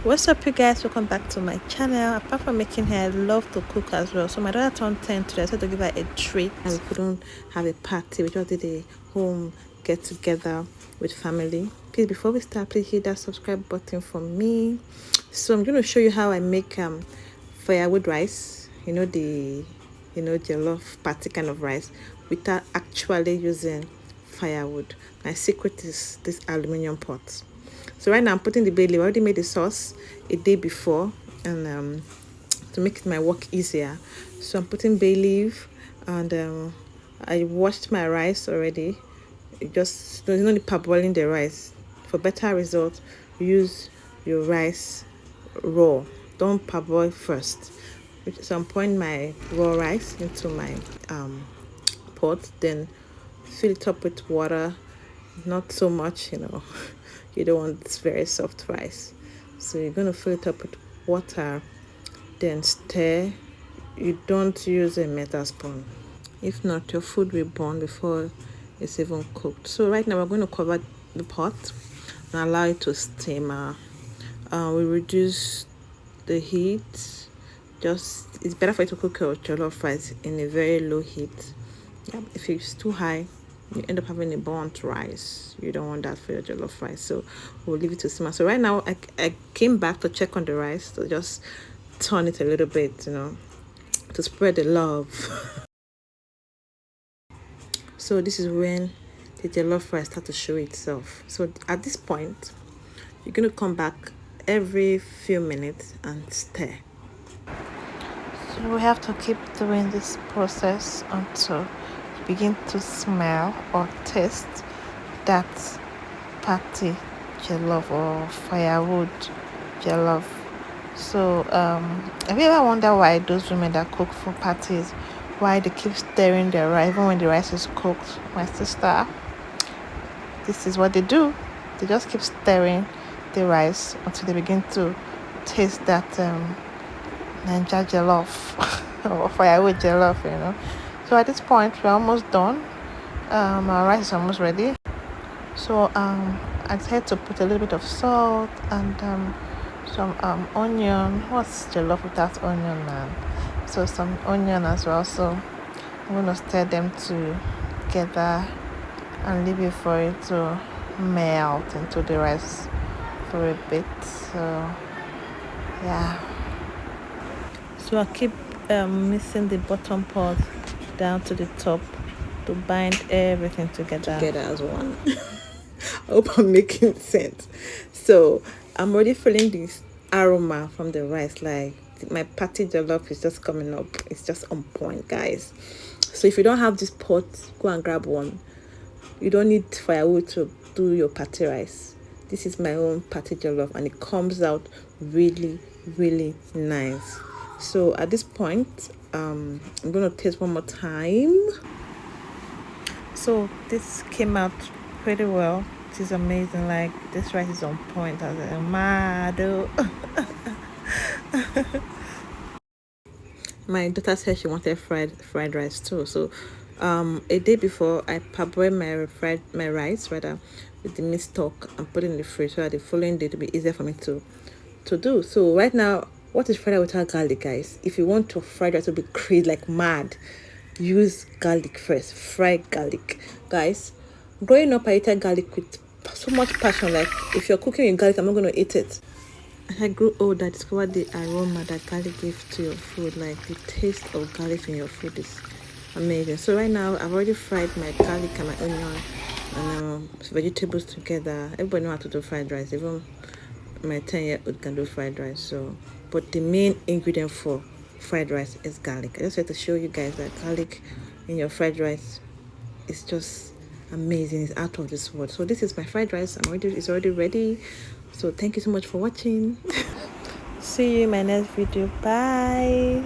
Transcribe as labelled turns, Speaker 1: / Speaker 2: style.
Speaker 1: What's up, you guys? Welcome back to my channel. Apart from making hair, I love to cook as well. So my daughter turned 10 today. I said to give her a treat, and we couldn't have a party. We just did a home get together with family. Please, before we start, please hit that subscribe button for me. So I'm going to show you how I make firewood rice. The jollof party kind of rice without actually using firewood. My secret is this aluminum pot. So right now I'm putting the bay leaf. I already made the sauce a day before, and to make my work easier, so I'm putting bay leaf, and I washed my rice already. There's no need parboiling the rice. For better results, use your rice raw. Don't parboil first. So I'm pouring my raw rice into my pot, then fill it up with water, not so much, you don't want this very soft rice. So you're going to fill it up with water, then stir. You don't use a metal spoon. If not, your food will burn before it's even cooked. So right now we're going to cover the pot and allow it to simmer. We reduce the heat. It's better for you to cook your jollof rice in a very low heat. Yeah, if it's too high, you end up having a burnt rice. You don't want that for your jollof rice, so we'll leave it to simmer. So right now I came back to check on the rice, to just turn it a little bit, to spread the love. So this is when the jollof rice starts to show itself. So at this point, you're going to come back every few minutes and stir. So we have to keep doing this process until you begin to smell or taste that party jollof or firewood jollof. So have you ever wondered why those women that cook for parties, why they keep stirring their rice even when the rice is cooked? My sister, this is what they do. They just keep stirring the rice until they begin to taste that Ghanajollof or firewood jollof. So at this point we're almost done. Our rice is almost ready. So I had to put a little bit of salt and some onion. What's jollof without onion, man? So some onion as well. So I'm gonna stir them together and leave it for it to melt into the rice for a bit. So yeah. So I keep mixing the bottom part down to the top to bind everything together as one. I hope I'm making sense. So I'm already feeling this aroma from the rice. Like my party jollof is just coming up. It's just on point, guys. So if you don't have this pot, go and grab one. You don't need firewood to do your party rice. This is my own party jollof, and it comes out really, really nice. So at this point, I'm gonna taste one more time. So this came out pretty well. It is amazing. Like, this rice is on point. I was like, mad. My daughter said she wanted fried rice too. So a day before, I parboiled my rice rather with the meat stock and put it in the fridge so that the following day to be easier for me to do. So right now, what is fried rice without garlic, guys? If you want to fried rice to be crazy like mad, use garlic first. Fried garlic, guys. Growing up, I ate garlic with so much passion. Like, if you're cooking with garlic, I'm not going to eat it. As I grew older, I discovered the aroma that garlic gives to your food. Like, the taste of garlic in your food is amazing. So right now, I've already fried my garlic and my onion and vegetables together. Everybody knows how to do fried rice. Even my 10-year-old can do fried rice. So, but the main ingredient for fried rice is garlic. I just want to show you guys that garlic in your fried rice is just amazing. It's out of this world. So this is my fried rice. It's already ready. So thank you so much for watching. See you in my next video. Bye.